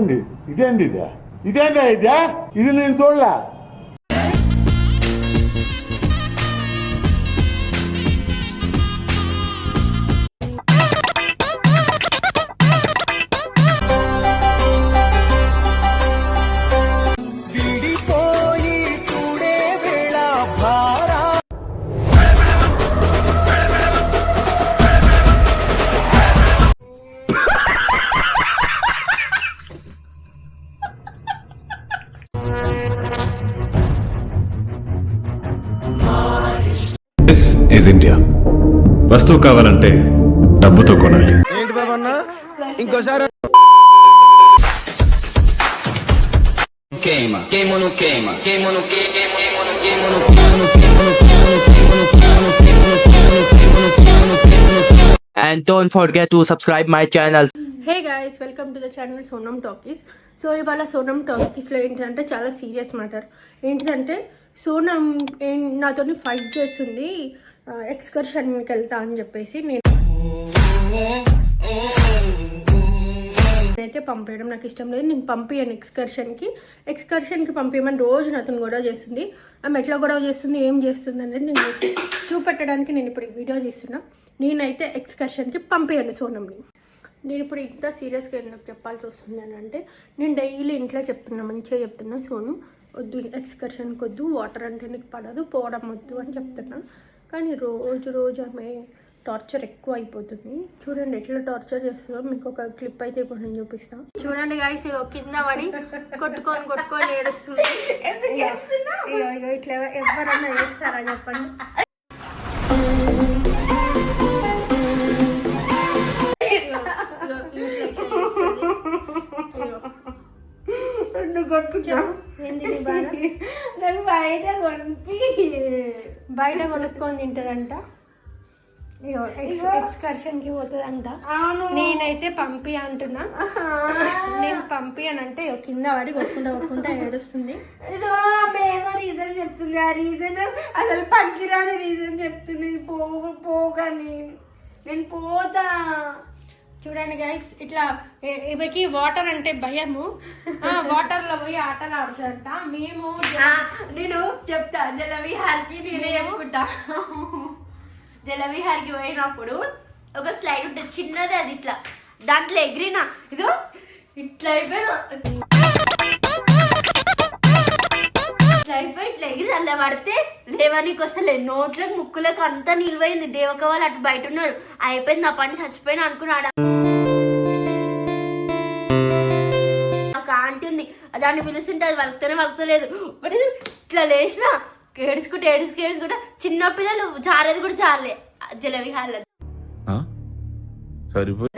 ఇదేంది ఇదేంది ఇదే ఇదేందా ఇదే ఇది నేను చూడలే. This is India. వస్తువు కావాలంటే డబ్బుతో కొనాలి. ఏంటి బాబన్నా ఇంకోసారి And don't forget to subscribe my channel. Hey guys, welcome to the channel Sonam talkies. So ఇవాళ సోనమ్ టాకీస్లో ఏంటంటే చాలా సీరియస్ మ్యాటర్. ఏంటంటే సోనమ్ నాతోని ఫైట్ చేస్తుంది ఎక్స్కర్షన్కి వెళ్తా అని చెప్పేసి. నేనైతే పంపించడం నాకు ఇష్టం లేదు. నేను పంపించాను ఎక్స్కర్షన్కి పంపించమని రోజు నాతో గొడవ చేస్తుంది. ఆమె ఎట్లా గొడవ చేస్తుంది, ఏం చేస్తుంది అనేది నేను చూపెట్టడానికి నేను ఇప్పుడు వీడియో తీస్తున్నా. నేనైతే ఎక్స్కర్షన్కి పంపించాను సోనమ్ని. నేను ఇప్పుడు ఇంత సీరియస్గా ఎందుకు చెప్పాల్సి వస్తుంది అని అంటే, నేను డైలీ ఇంట్లో చెప్తున్నా, మంచిగా చెప్తున్నా, సోను వద్దు ఎక్స్కర్షన్కి వద్దు, వాటర్ అంటే నీకు పడదు, పోవడం వద్దు అని చెప్తున్నా. కానీ రోజు ఆమె టార్చర్ ఎక్కువ అయిపోతుంది. చూడండి ఎట్లా టార్చర్ చేస్తుందో. మీకు ఒక క్లిప్ అయితే ఇప్పుడు నేను చూపిస్తాను. చూడండి గాయస్, కింద పడి కొట్టుకొని ఏడుస్తుంది. ఇట్లా ఎవరన్నా చేస్తారా చెప్పండి. బయట కొనుక్కొని తింటదంట, ఎక్స్కర్షన్కి పోతుందంట. నేనైతే పంపి అంటున్నా. నేను పంపి అని అంటే కింద పడి కొట్టుకుంటా ఏడుస్తుంది. ఏదో రీజన్ చెప్తుంది. ఆ రీజన్ అసలు పనికిరాని రీజన్ చెప్తుంది. పోగాని నేను పోతా. చూడండి గైస్, ఇట్లా ఈమెకి వాటర్ అంటే భయము. వాటర్ లో పోయి ఆటలు ఆడుతుంట. నేను చెప్తా, జలవిహార్కి నేనే చెప్పుకుంటా. జలవిహార్కి పోయినప్పుడు ఒక స్లైడ్ ఉంటుంది చిన్నది, అది ఇట్లా దాంట్లో ఎగిరినా ఇదో ఇట్లా అయిపోయి ఇట్లా ఎగిరి అలా పడితే లేవనికి వస్తలేదు. నోట్లకు ముక్కులకు అంతా నిల్వైంది. దేవక వాళ్ళు అటు బయట ఉన్నారు. అయిపోయింది నా పని, చచ్చిపోయినా అనుకున్నాడు. ఒక ఆంటీ ఉంది, దాన్ని పిలుస్తుంటే అది వలుకుతలేదు. ఇట్లా లేచిన ఏడుచుకుంటే చిన్నపిల్లలు జారేది కూడా చాలే జలవిహార్లో.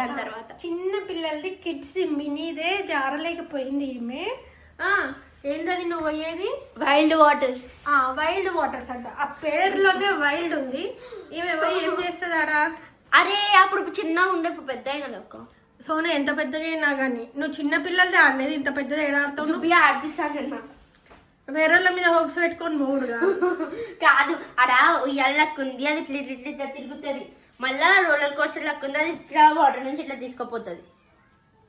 దాని తర్వాత చిన్న పిల్లలది కిడ్స్ మినీదే జారలేకపోయింది ఈమె. ఏంటది నువ్వు పోయేది? Wild waters. వైల్డ్ వాటర్స్ అంట. ఆ పేరులోనే వైల్డ్ ఉంది. ఈమె పోయి ఏం చేస్తుంది ఆడ? అరే అప్పుడు చిన్నగా ఉండే, ఇప్పుడు పెద్ద అయినా లెక్క. సోనా ఎంత పెద్దగా అయినా కానీ నువ్వు చిన్న పిల్లలది ఆడలేదు, ఇంత పెద్దది ఏడాడుతావు. ఆడిపిస్తాడన్నా వేరే వాళ్ళ మీద హోప్స్ పెట్టుకొని మూడుగా కాదు. ఆడ ఉయ్యాల లెక్క ఉంది, అది ఇట్లా తిరుగుతుంది. మళ్ళా రోలర్ కోస్టర్ లెక్క ఉంది, అది ఇట్లా వాటర్ నుంచి ఇట్లా తీసుకుపోతుంది.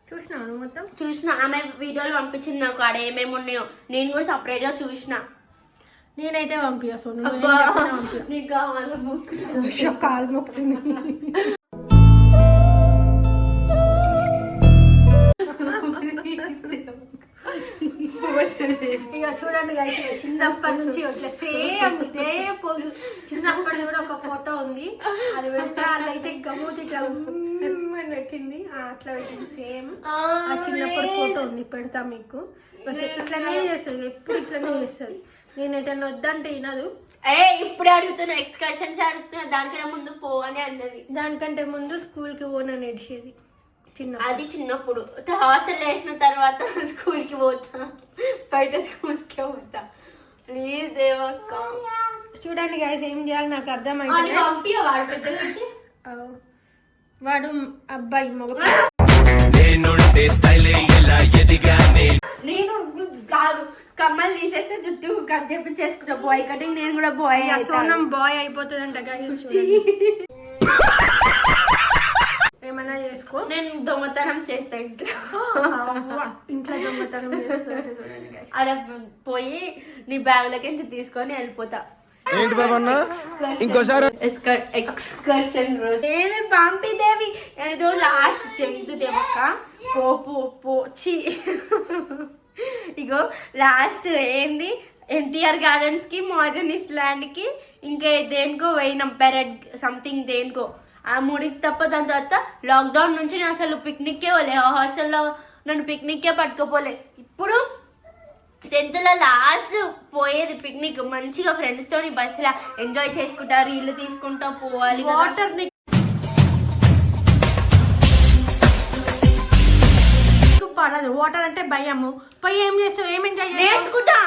చూసినాను మొత్తం చూసిన. ఆమె వీడియోలు పంపించింది నాకు, ఆడ ఏమేమి ఉన్నాయో. నేను కూడా సపరేట్ గా చూసిన. నేనైతే పంపియా సోను, నీకు కావాలి కాలు మొక్కుతుంది. ఇక చూడండి చిన్నప్పటి నుంచి ఇట్లా సేమ్ ఇదే పోజు. చిన్నప్పటి కూడా ఒక ఫోటో ఉంది, అది పెడితే వాళ్ళైతే గమ్మూతి ఇట్లా అని పెట్టింది, అట్లా పెట్టింది సేమ్. ఆ చిన్నప్పటి ఫోటో ఉంది, పెడతా మీకు. ఇట్లనే చేస్తుంది, ఎప్పుడు ఇట్లనే చేస్తుంది. నేను ఎటన్నా వద్దంటే వినదు. ఇప్పుడే అడుగుతున్నా, ఎక్స్కర్షన్స్ అడుగుతున్నా. దానికంటే ముందు పో అని అన్నది. దానికంటే ముందు స్కూల్కి పోనని ఏడ్చేది. అది చిన్నప్పుడు. హాస్టల్ వేసిన తర్వాత స్కూల్కి పోతా, బయట స్కూల్కి పోతా. ప్లీజ్ దేవక్క. చూడండి గైస్, ఏం చేయాలి నాకు అర్థమైంది. వాడు అబ్బాయి మగ. నేను కాదు, కమ్మలు తీసేస్తే జుట్టు కట్ చేపించేసుకుంటా. Bye cutting. నేను కూడా బాయ్. సోనం బాయ్ అయిపోతుందంట గైస్. ఏమైనా చేసుకో. నేను దొంగతనం చేస్తా ఇంట్లో. ఇంట్లో దొంగతనం చేస్తాను. అలా పోయి నీ బ్యాగ్లోకి తీసుకొని వెళ్ళిపోతా. ఏంటి బాబన్న ఇంకోసారి ఎక్స్కర్షన్ రోజు ఏమి పంపిదేవి ఏదో లాస్ట్ 10th దేవక్క పోచి ఇగో లాస్ట్ ఏంది ఎన్టీఆర్ గార్డెన్స్ కి మోజనీస్ ల్యాండ్ కి ఇంకా దేనికో పోయినాం పెరడ్ సంథింగ్ దేనికో ఆ మూడికి తప్ప. దాని తర్వాత లాక్డౌన్ నుంచి నేను అసలు పిక్నిక్కే పోలే. హాస్టల్లో నన్ను పిక్నిక్కే పట్టుకోపోలే. ఇప్పుడు 10th లాస్ట్ పోయేది పిక్నిక్ మంచిగా ఫ్రెండ్స్ తోని బస్సులా ఎంజాయ్ చేసుకుంటా రీళ్ళు తీసుకుంటా పోవాలి. వాటర్ పడదు. వాటర్ అంటే భయము. పోయి ఏం చేస్తావు? ఏం ఎంజాయ్ చేస్తావు? నేర్చుకుంటా.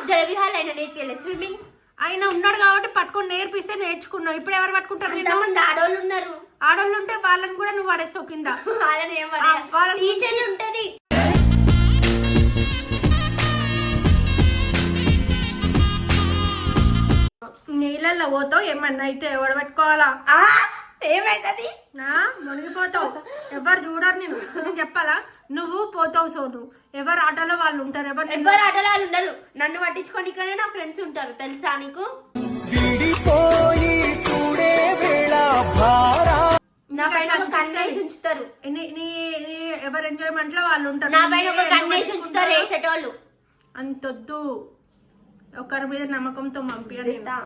జలవిహాల్ అయినా నేర్పియలేదు స్విమ్మింగ్. ఆయన ఉన్నాడు కాబట్టి పట్టుకొని నేర్పిస్తే నేర్చుకున్నావు. ఇప్పుడు ఎవరు పట్టుకుంటారు? ఎంతమంది ఆడోళ్ళు ఉన్నారు. ఆడోళ్ళు ఉంటే వాళ్ళని కూడా నువ్వు పడేస్తావు కింద. వాళ్ళని టీచర్ ఉంటది. నీళ్ళల్లో పోతావు ఏమన్నా అయితే ఎవడు పెట్టుకోవాలా? ఏమైతుంది? మునిగిపోతావు. ఎవరు చూడరు. నేను చెప్పాలా? నువ్వు పోతావు సోను. ఎవరు ఆటలో వాళ్ళు ఉంటారు. ఎవరు ఆటలో వాళ్ళు ఉండరు. నన్ను పట్టించుకొని ఇక్కడే నా ఫ్రెండ్స్ ఉంటారు. తెలుసా నీకు? నా పైన ఒక కన్నేసి ఉంచుతారు. ఎవరు ఎంజాయ్మెంట్ లో వాళ్ళు ఉంటారు. నా పైన ఒక కన్నేసి ఉంచుతారు వేసేటోళ్ళు. అంతొద్దు. ఒకరి మీద నమ్మకంతో పంపిస్తా.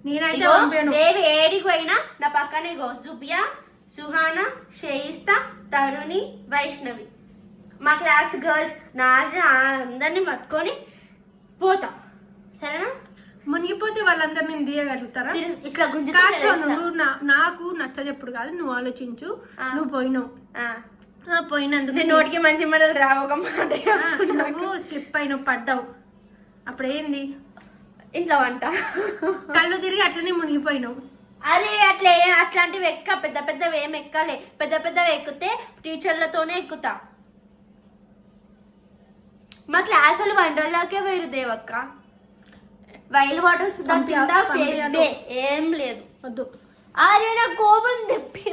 నేనైతే దేవి ఏడికి పోయినా నా పక్కనే జుబియా, సుహానా, షేయిస్తా, తరుణి, వైష్ణవి మా క్లాస్ గర్ల్స్ అందరినీ పట్టుకొని పోతా. సరేనా? మునిగిపోతే వాళ్ళందరూ నేను దిగగలుగుతారా? ఇట్లా నువ్వు నాకు నచ్చజెప్పుడు కాదు. నువ్వు ఆలోచించు. నువ్వు పోయినావు. పోయినందుకు నోటికి మంచి మెడలు రావు. ఒక మాట నువ్వు స్లిప్ అయినావు, పడ్డావు. అప్పుడేంది? ఇంట్లో వంట కళ్ళు తిరిగి అట్లనే మునిగిపోయినావు. అరే అట్లాంటివి పెద్ద పెద్దవి ఏం ఎక్కలే. పెద్ద పెద్దవి ఎక్కితే టీచర్లతోనే ఎక్కుతా. మా క్లాస్ వాళ్ళు వండర్లాకే వేరు దేవక్క. వైల్డ్ వాటర్స్ ఏం లేదు. వద్దు. అరే నా కోపం తెప్పి.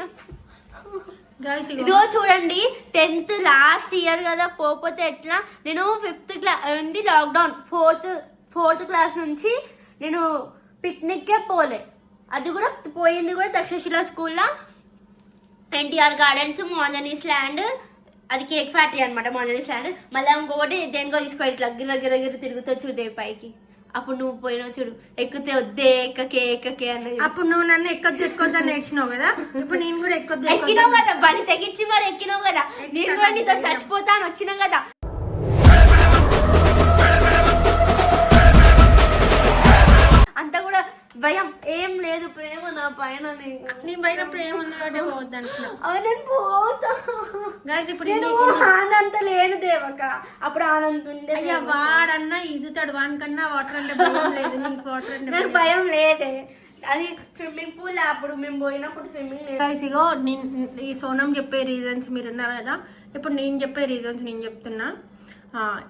ఇదిగో చూడండి 10th లాస్ట్ ఇయర్ కదా. పోతే ఎట్లా? నేను 5th క్లాస్ ఉంది లాక్డౌన్. 4th క్లాస్ నుంచి నేను పిక్నిక్కే పోలే. అది కూడా పోయింది కూడా తక్షశిల స్కూల్లో. ఎన్టీఆర్ గార్డెన్స్, మోజనీస్ ల్యాండ్, అది కేక్ ఫ్యాక్టరీ అనమాట మోజనీస్ ల్యాండ్. మళ్ళీ ఇంకొకటి దేనికో తీసుకో ఇట్లా గిర్ర తిరుగుతా చూదే పైకి. అప్పుడు నువ్వు పోయినావు చూడు. ఎక్కితే వద్దే ఎక్కకే అన్నది. అప్పుడు నువ్వు నన్ను ఎక్కొద్దని నేర్చినావు కదా. ఇప్పుడు నేను కూడా ఎక్కినావు కదా. బలి తెగించి మరి ఎక్కినావు కదా. నేను కూడా నీతో చచ్చిపోతాను వచ్చినా కదా. అంతా కూడా భయం ఏం లేదు. ప్రేమ నా పైన. నీ పైన ప్రేమ ఉంది కాబట్టి పోవద్దంటున్నా. నేను పోతా. ఇప్పుడు ఆనంత లేను దేవక. అప్పుడు ఆనంద్ ఉండే. అయ్యా వాడన్నా ఇదుతాడు. వానికన్నా వాటర్ అంటే భయం లేదు. నీకు వాటర్ అంటే నాకు భయం లేదే. అది స్విమ్మింగ్ పూల్. అప్పుడు మేము పోయినప్పుడు స్విమ్మింగ్. ఇగో ఈ సోనం చెప్పే రీజన్స్ మీరు ఉన్నారు కదా. ఇప్పుడు నేను చెప్పే రీజన్స్ నేను చెప్తున్నా.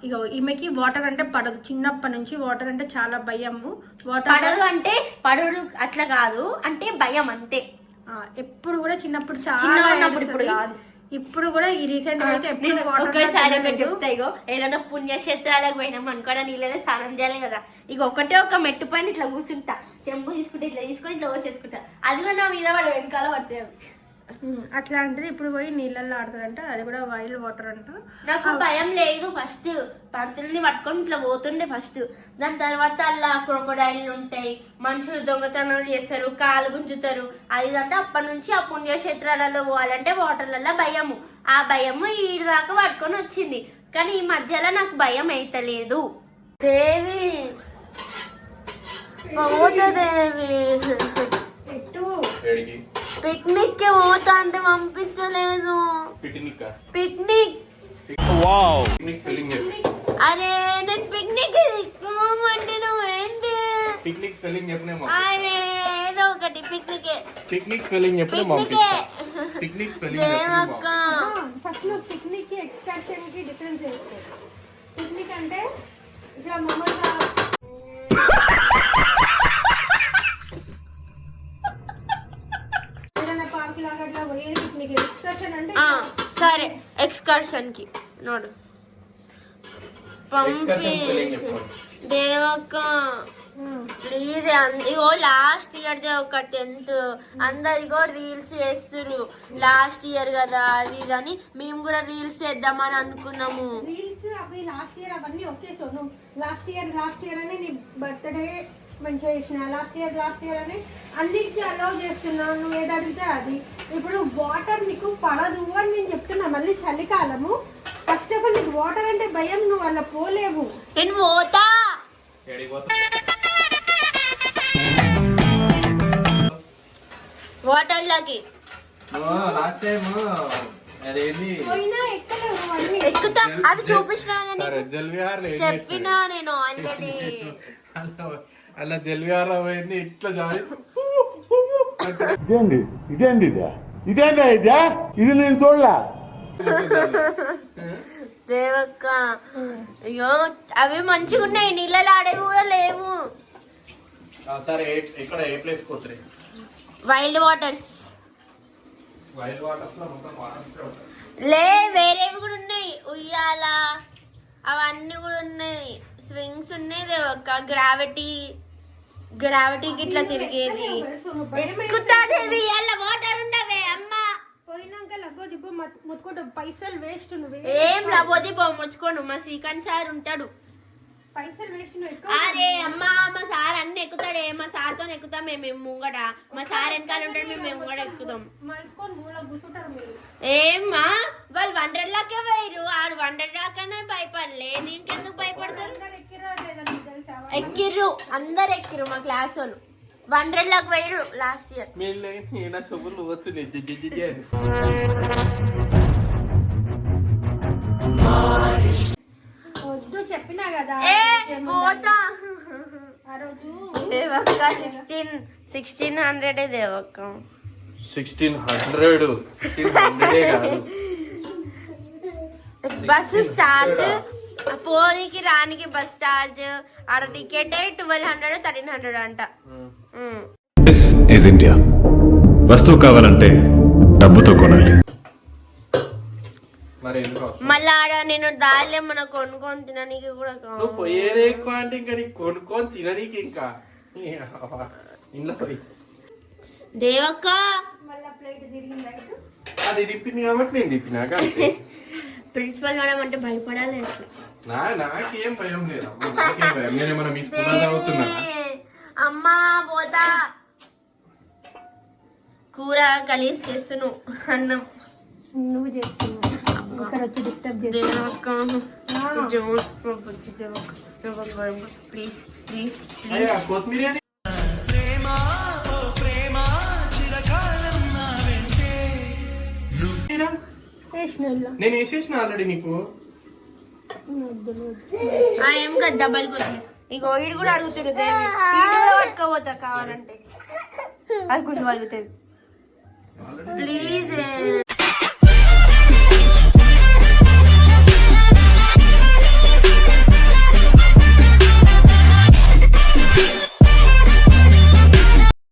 ఇగో ఈమెకి వాటర్ అంటే పడదు. చిన్నప్పటి నుంచి వాటర్ అంటే చాలా భయము. వాటర్ పడదు అంటే పడదు అట్లా కాదు, అంటే భయం అంతే. ఎప్పుడు కూడా చిన్నప్పుడు చాలా ఇప్పుడు కాదు. ఇప్పుడు కూడా ఈ రీసెంట్ గా అయితే ఒకసారి ఒకటి చెప్తా. ఇగో ఏదైనా పుణ్యక్షేత్రాలకు పోయినాం అనుకోడా నీళ్ళలో స్నానం చేయాలి కదా. ఇక ఒకటే ఒక మెట్టు పైన ఇట్లా కూర్చుంటా. చెంబు తీసుకుంటే ఇట్లా తీసుకొని ఇట్లా పోసేసుకుంటా. అది కూడా నా మీద పడ వెనకాల పడతాయి అవి. అట్లాంటిది ఇప్పుడు పోయి నీళ్ళల్లో ఆడుతుందంట. అది కూడా వైల్డ్ వాటర్ అంట. నాకు భయం లేదు. ఫస్ట్ పంతుల్ని పట్టుకొని ఇట్లా పోతుండే ఫస్ట్. దాని తర్వాత అలా క్రొకొడైల్లు ఉంటాయి. మనుషులు దొంగతనాలు చేస్తారు, కాలు గుంజుతారు. అది అంటే అప్పటి నుంచి ఆ పుణ్యక్షేత్రాలలో పోవాలంటే వాటర్లలో భయము. ఆ భయము ఈ దాకా పట్టుకొని వచ్చింది. కానీ ఈ మధ్యలో నాకు భయం అయితలేదు. దేవి దేవి పిక్నిక్ కి పోతా అంటే పంపిస్తలేదు. పిక్నిక్ అరే నేను పిక్నిక్ తీసుకోమంటే నువ్వేంటి? అరే ఏదో ఒకటి పిక్నిక్ స్పెల్లింగ్ దేవక్క. ఫస్ట్ నువ్వు పిక్నిక్ కి ఎక్స్కర్షన్ కి డిఫరెన్స్ చేసుకో. పిక్నిక్ అంటే ఇట్లా ఎక్స్కర్షన్ కి నోడు పంపి Devakka please. Ego last year they ఒక 10th అందరిగో రీల్స్ చేస్తురు. లాస్ట్ ఇయర్ కదా అది ఇది అని మేము కూడా రీల్స్ చేద్దామని అనుకున్నాము. రీల్స్ అవి లాస్ట్ ఇయర్ అవన్నీ ఓకే సోను. లాస్ట్ ఇయర్ అని నీ బర్త్డే మంచిగా చేసిన. లాస్ట్ ఇయర్ అని అన్నిటికీ అలౌ చేస్తున్నావు. నువ్వు ఏది అడిగితే అది. ఇప్పుడు వాటర్ నీకు పడదు అని నేను చెప్తున్నా. మళ్ళీ చలికాలము. ఫస్ట్ ఆఫ్ ఆల్ నీకు వాటర్ అంటే భయం. నువ్వు అలా పోలేవు. నేను పోతా వాటర్ లకి లాస్ట్ టైం అదేంది పోయినా ఎక్కలేవు అన్ని. ఎక్కుతా అవి చూపించిన జల్విహార్ చెప్పినా నేను ఆల్రెడీ. అలా జల్విహార్ పోయింది ఇట్లా జారి ఇదేంది ఇదే ఇది నేను చూడలా. దేవక్క అయ్యో అవి మంచిగా ఉన్నాయి. నీళ్ళలో ఆడేవి కూడా లేవు. సరే ఇక్కడ ఏ ప్లేస్ పోతుంది? వైల్డ్ వాటర్స్ వైల్డ్ వాటర్స్ లో మొత్తం వాటర్ లే వేరేవి కూడా ఉన్నాయి. ఉయ్యాల అవన్నీ కూడా ఉన్నాయి. స్వింగ్స్ ఉన్నాయి దేవక్క. గ్రావిటీకి ఇట్లా తిరిగేది ఎక్కుతాదేవి. అలా వాటర్ ఉండవే అమ్మా. పోయినాక లబ్బోదిబ్బో మొత్తుకోట పైసలు వేస్ట్. నువ్వు ఏం లబోదిబ్బో ముచ్చుకోను. మా శ్రీకాంత్ సార్ ఉంటాడు. పైసలు వేస్ట్. నువ్వు అరే అమ్మా మా సార్ అన్ని ఎక్కుతాడే. మా సార్తో ఎక్కుతాం మేము ముంగట. మా సార్ వెనకాల ఉంటాడు. మేము ముంగట ఎక్కుతాం. మలుచుకొని మూల కూర్చుంటారు మీరు. ఏమ్మా వాళ్ళు వండర్లాకే పోయారు. ఆడు వండర్లాకనే భయపడలే. ఇంకెందుకు భయపడతారు? ఎక్కిరో లేదా నీకు తెలుసా? ఎక్కిర్రు అందరు ఎక్కిర్రు. మా క్లాస్ వాళ్ళు వండర్లాకి పోయారు లాస్ట్ ఇయర్. నా చెవులు వస్తున్నాయి. వద్దు చెప్పినా కదా. పోతా ఆ రోజు దేవక్క 1600 దేవక్క 1600 కాదు. బస్సు చార్జ్ పోనీకి రానికి బస్ చార్జ్ ఆడ టికెట్ 1200 1300 అంట. This is India. వస్తువు కావాలంటే డబ్బుతో కొనాలి. మరి ఎందుకు అవసరం? మళ్ళీ ఆడ నేను దారిలో మన కొనుక్కొని తిననీకి కూడా నువ్వు పోయేదే ఎక్కువ అంటే ఇంకా నీకు కొనుక్కొని తిననీకి ఇంకా ఇంట్లో పోయి దేవక్క మళ్ళా ప్లేట్ తిరిగింది రైట్. అది తిప్పింది కాబట్టి నేను తిప్పినాక అంతే. ప్రిన్సిపల్ మేడం అంటే భయపడాలి అట్లా. నాకేం భయం లేదు. నాకేం భయం. నేనేమన్నా మీ స్కూల్ చదువుతున్నా? అమ్మా పోతా. కూర గలీజ్ చేస్తున్నావు. అన్నం నువ్వు చేస్తున్నావు. ఇక్కడ వచ్చి డిస్టర్బ్ చేసి దేవక్క ప్లీజ్ ప్లీజ్ అయ్యా కొత్తిమీర నేను వేసేసిన ఆల్రెడీ నీకు. ఏం కదా డబల్ కొద్ది. ఇంకో ఈడు కూడా అడుగుతుడు. ఈడు కూడా పట్టుకోపోతా కావాలంటే. అది కొంచెం అడుగుతుంది ప్లీజ్.